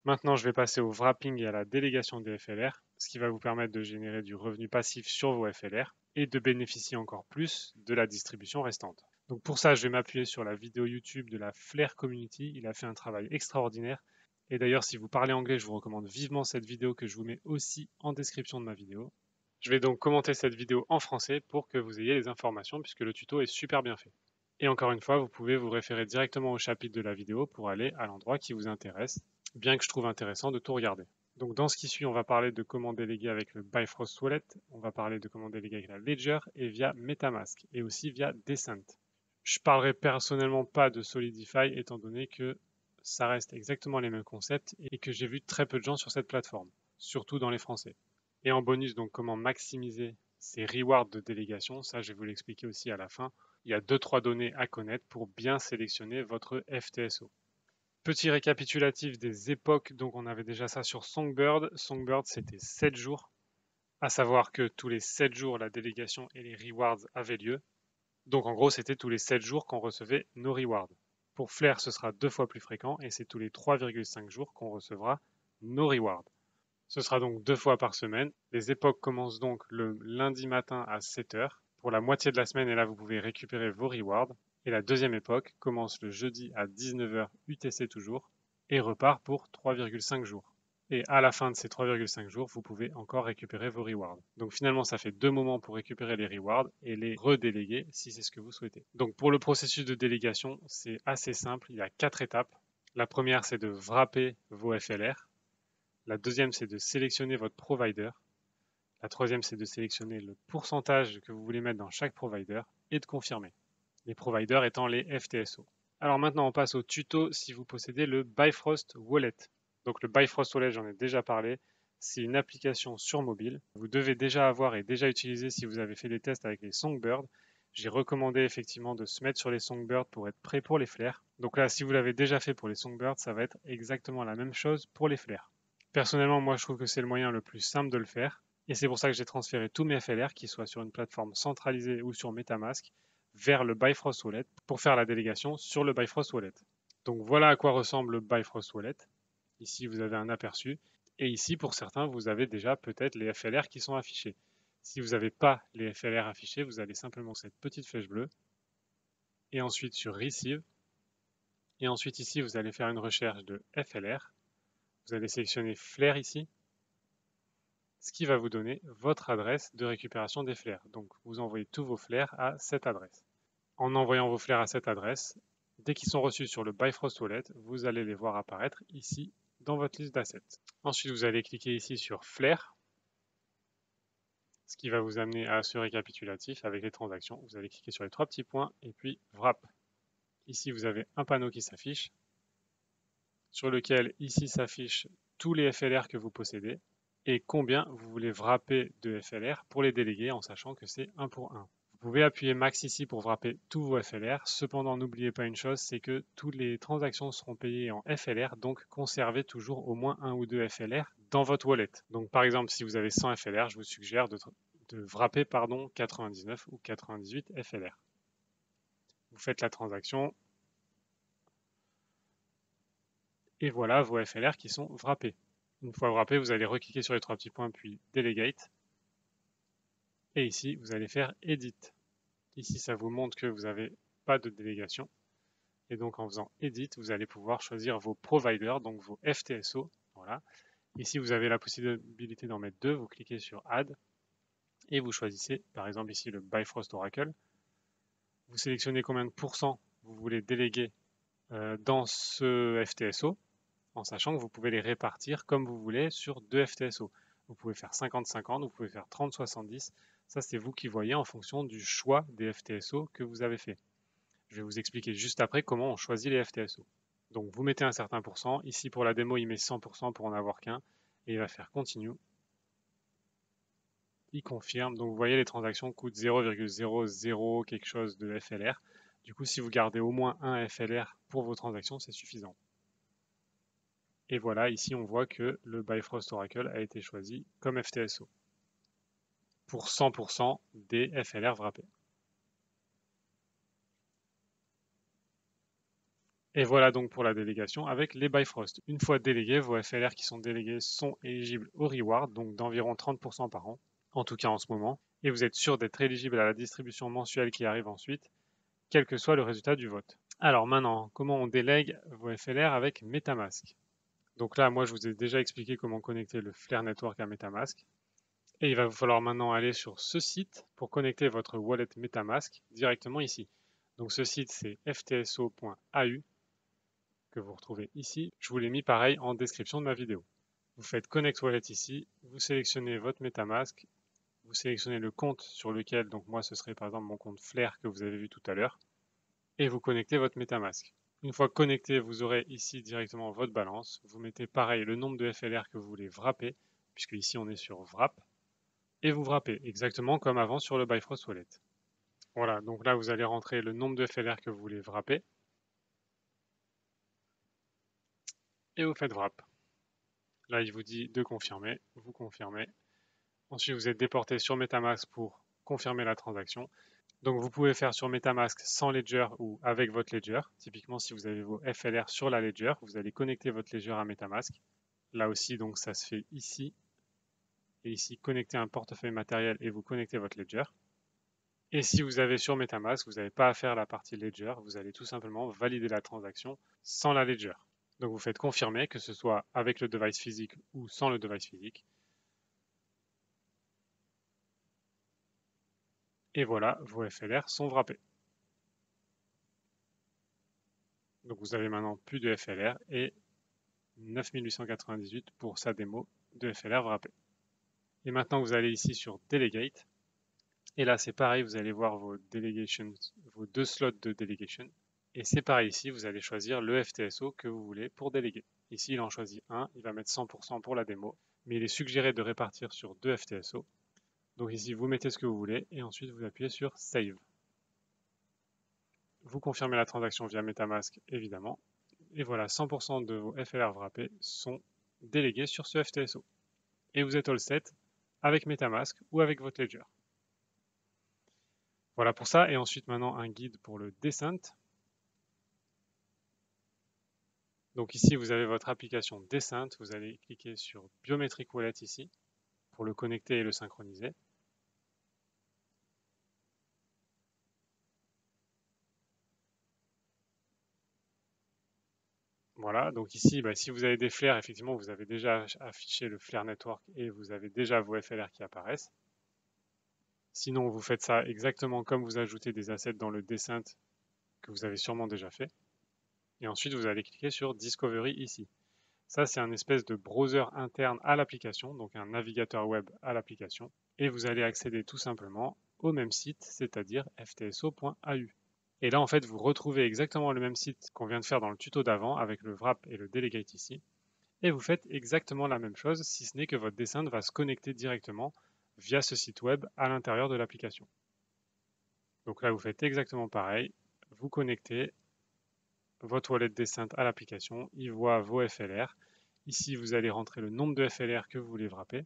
Maintenant, je vais passer au wrapping et à la délégation des FLR, ce qui va vous permettre de générer du revenu passif sur vos FLR et de bénéficier encore plus de la distribution restante. Donc pour ça, je vais m'appuyer sur la vidéo YouTube de la Flare Community. Il a fait un travail extraordinaire. Et d'ailleurs, si vous parlez anglais, je vous recommande vivement cette vidéo que je vous mets aussi en description de ma vidéo. Je vais donc commenter cette vidéo en français pour que vous ayez les informations puisque le tuto est super bien fait. Et encore une fois, vous pouvez vous référer directement au chapitre de la vidéo pour aller à l'endroit qui vous intéresse, bien que je trouve intéressant de tout regarder. Donc dans ce qui suit, on va parler de comment déléguer avec le Bifrost Wallet, on va parler de comment déléguer avec la Ledger et via MetaMask, et aussi via Descent. Je parlerai personnellement pas de Solidify étant donné que ça reste exactement les mêmes concepts et que j'ai vu très peu de gens sur cette plateforme, surtout dans les Français. Et en bonus, donc comment maximiser ces rewards de délégation, ça je vais vous l'expliquer aussi à la fin. Il y a 2-3 données à connaître pour bien sélectionner votre FTSO. Petit récapitulatif des époques, donc on avait déjà ça sur Songbird. Songbird c'était 7 jours, à savoir que tous les 7 jours la délégation et les rewards avaient lieu. Donc en gros c'était tous les 7 jours qu'on recevait nos rewards. Pour Flare ce sera 2 fois plus fréquent et c'est tous les 3,5 jours qu'on recevra nos rewards. Ce sera donc 2 fois par semaine. Les époques commencent donc le lundi matin à 7 heures pour la moitié de la semaine et là vous pouvez récupérer vos rewards. Et la deuxième époque commence le jeudi à 19 heures UTC toujours et repart pour 3,5 jours. Et à la fin de ces 3,5 jours, vous pouvez encore récupérer vos rewards. Donc finalement, ça fait 2 moments pour récupérer les rewards et les redéléguer si c'est ce que vous souhaitez. Donc pour le processus de délégation, c'est assez simple. Il y a 4 étapes. La première, c'est de wrapper vos FLR. La deuxième, c'est de sélectionner votre provider. La troisième, c'est de sélectionner le pourcentage que vous voulez mettre dans chaque provider et de confirmer. Les providers étant les FTSO. Alors maintenant, on passe au tuto si vous possédez le Bifrost Wallet. Donc le Bifrost Wallet, j'en ai déjà parlé. C'est une application sur mobile. Vous devez déjà avoir et déjà utiliser si vous avez fait des tests avec les Songbird. J'ai recommandé effectivement de se mettre sur les Songbird pour être prêt pour les flares. Donc là, si vous l'avez déjà fait pour les Songbird, ça va être exactement la même chose pour les flares. Personnellement, moi, je trouve que c'est le moyen le plus simple de le faire. Et c'est pour ça que j'ai transféré tous mes FLR, qu'ils soient sur une plateforme centralisée ou sur MetaMask, vers le Bifrost Wallet pour faire la délégation sur le Bifrost Wallet. Donc voilà à quoi ressemble le Bifrost Wallet. Ici, vous avez un aperçu. Et ici, pour certains, vous avez déjà peut-être les FLR qui sont affichés. Si vous n'avez pas les FLR affichés, vous allez simplement cette petite flèche bleue. Et ensuite sur Receive. Et ensuite ici, vous allez faire une recherche de FLR. Vous allez sélectionner Flare ici, ce qui va vous donner votre adresse de récupération des flares. Donc vous envoyez tous vos flares à cette adresse. En envoyant vos flares à cette adresse, dès qu'ils sont reçus sur le Bifrost Wallet, vous allez les voir apparaître ici dans votre liste d'assets. Ensuite, vous allez cliquer ici sur Flare, ce qui va vous amener à ce récapitulatif avec les transactions. Vous allez cliquer sur les 3 petits points et puis Wrap. Ici, vous avez un panneau qui s'affiche, sur lequel ici s'affichent tous les FLR que vous possédez et combien vous voulez wrapper de FLR pour les déléguer en sachant que c'est 1 pour 1. Vous pouvez appuyer Max ici pour wrapper tous vos FLR. Cependant, n'oubliez pas une chose, c'est que toutes les transactions seront payées en FLR, donc conservez toujours au moins 1 ou 2 FLR dans votre wallet. Donc par exemple, si vous avez 100 FLR, je vous suggère de wrapper 99 ou 98 FLR. Vous faites la transaction et voilà vos FLR qui sont wrappés. Une fois wrappé, vous allez recliquer sur les 3 petits points puis Delegate. Et ici, vous allez faire Edit. Ici, ça vous montre que vous n'avez pas de délégation. Et donc, en faisant Edit, vous allez pouvoir choisir vos providers, donc vos FTSO. Voilà. Ici, vous avez la possibilité d'en mettre 2. Vous cliquez sur Add et vous choisissez, par exemple, ici le Bifrost Oracle. Vous sélectionnez combien de pourcents vous voulez déléguer dans ce FTSO, en sachant que vous pouvez les répartir comme vous voulez sur 2 FTSO. Vous pouvez faire 50-50, vous pouvez faire 30-70. Ça, c'est vous qui voyez en fonction du choix des FTSO que vous avez fait. Je vais vous expliquer juste après comment on choisit les FTSO. Donc vous mettez un certain pourcent. Ici pour la démo, il met 100% pour en avoir qu'un. Et il va faire Continue. Il confirme. Donc vous voyez, les transactions coûtent 0,00 quelque chose de FLR. Du coup, si vous gardez au moins un FLR pour vos transactions, c'est suffisant. Et voilà, ici on voit que le Bifrost Oracle a été choisi comme FTSO pour 100% des FLR wrappés. Et voilà donc pour la délégation avec les Bifrost. Une fois délégués, vos FLR qui sont délégués sont éligibles au reward, donc d'environ 30% par an, en tout cas en ce moment, et vous êtes sûr d'être éligible à la distribution mensuelle qui arrive ensuite, quel que soit le résultat du vote. Alors maintenant, comment on délègue vos FLR avec MetaMask? Donc là, moi, je vous ai déjà expliqué comment connecter le Flare Network à MetaMask. Et il va vous falloir maintenant aller sur ce site pour connecter votre wallet MetaMask directement ici. Donc ce site, c'est ftso.au que vous retrouvez ici. Je vous l'ai mis pareil en description de ma vidéo. Vous faites Connect Wallet ici, vous sélectionnez votre MetaMask, vous sélectionnez le compte sur lequel, donc moi ce serait par exemple mon compte Flare que vous avez vu tout à l'heure, et vous connectez votre MetaMask. Une fois connecté, vous aurez ici directement votre balance. Vous mettez pareil le nombre de FLR que vous voulez wrapper, puisque ici on est sur wrap, et vous wrappez exactement comme avant sur le Bifrost Wallet. Voilà, donc là vous allez rentrer le nombre de FLR que vous voulez wrapper, et vous faites wrap. Là il vous dit de confirmer, vous confirmez. Ensuite vous êtes déporté sur MetaMask pour confirmer la transaction. Donc vous pouvez faire sur MetaMask sans Ledger ou avec votre Ledger. Typiquement si vous avez vos FLR sur la Ledger, vous allez connecter votre Ledger à MetaMask. Là aussi, donc ça se fait ici. Et ici, connecter un portefeuille matériel et vous connectez votre Ledger. Et si vous avez sur MetaMask, vous n'avez pas à faire la partie Ledger, vous allez tout simplement valider la transaction sans la Ledger. Donc vous faites confirmer, que ce soit avec le device physique ou sans le device physique. Et voilà, vos FLR sont wrappés. Donc vous avez maintenant plus de FLR et 9898 pour sa démo de FLR wrappé. Et maintenant vous allez ici sur Delegate. Et là c'est pareil, vous allez voir vos delegations, vos deux slots de delegation. Et c'est pareil ici, vous allez choisir le FTSO que vous voulez pour déléguer. Ici il en choisit un, il va mettre 100% pour la démo, mais il est suggéré de répartir sur deux FTSO. Donc ici vous mettez ce que vous voulez et ensuite vous appuyez sur Save. Vous confirmez la transaction via MetaMask évidemment. Et voilà, 100% de vos FLR wrappés sont délégués sur ce FTSO. Et vous êtes all set avec MetaMask ou avec votre Ledger. Voilà pour ça. Et ensuite maintenant un guide pour le Descent. Donc ici vous avez votre application Descent. Vous allez cliquer sur Biometric Wallet ici pour le connecter et le synchroniser. Voilà, donc ici, si vous avez des flares, effectivement, vous avez déjà affiché le Flare Network et vous avez déjà vos FLR qui apparaissent. Sinon, vous faites ça exactement comme vous ajoutez des assets dans le Descent que vous avez sûrement déjà fait. Et ensuite, vous allez cliquer sur Discovery ici. Ça, c'est un espèce de browser interne à l'application, donc un navigateur web à l'application. Et vous allez accéder tout simplement au même site, c'est-à-dire ftso.au. Et là, en fait, vous retrouvez exactement le même site qu'on vient de faire dans le tuto d'avant avec le wrap et le delegate ici. Et vous faites exactement la même chose, si ce n'est que votre Descent va se connecter directement via ce site web à l'intérieur de l'application. Donc là, vous faites exactement pareil. Vous connectez votre wallet Descent à l'application. Il voit vos FLR. Ici, vous allez rentrer le nombre de FLR que vous voulez wrapper.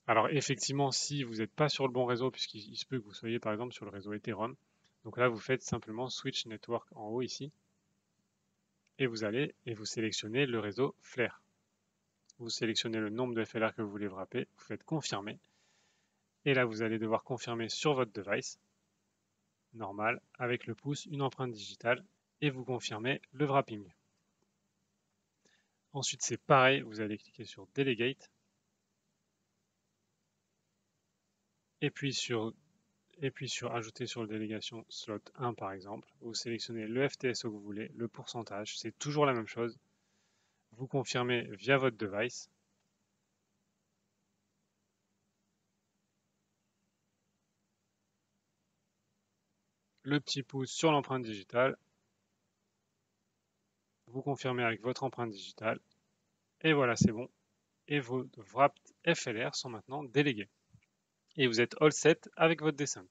Alors effectivement, si vous n'êtes pas sur le bon réseau, puisqu'il se peut que vous soyez par exemple sur le réseau Ethereum, donc là, vous faites simplement Switch Network en haut ici. Et vous allez et vous sélectionnez le réseau Flare. Vous sélectionnez le nombre de FLR que vous voulez wrapper, vous faites confirmer. Et là, vous allez devoir confirmer sur votre device, normal, avec le pouce, une empreinte digitale, et vous confirmez le wrapping. Ensuite, c'est pareil, vous allez cliquer sur Delegate, et puis sur Ajouter sur le délégation slot 1 par exemple. Vous sélectionnez le FTSO que vous voulez, le pourcentage, c'est toujours la même chose. Vous confirmez via votre device. Le petit pouce sur l'empreinte digitale. Vous confirmez avec votre empreinte digitale. Et voilà, c'est bon. Et vos wrapped FLR sont maintenant délégués. Et vous êtes all set avec votre Descent.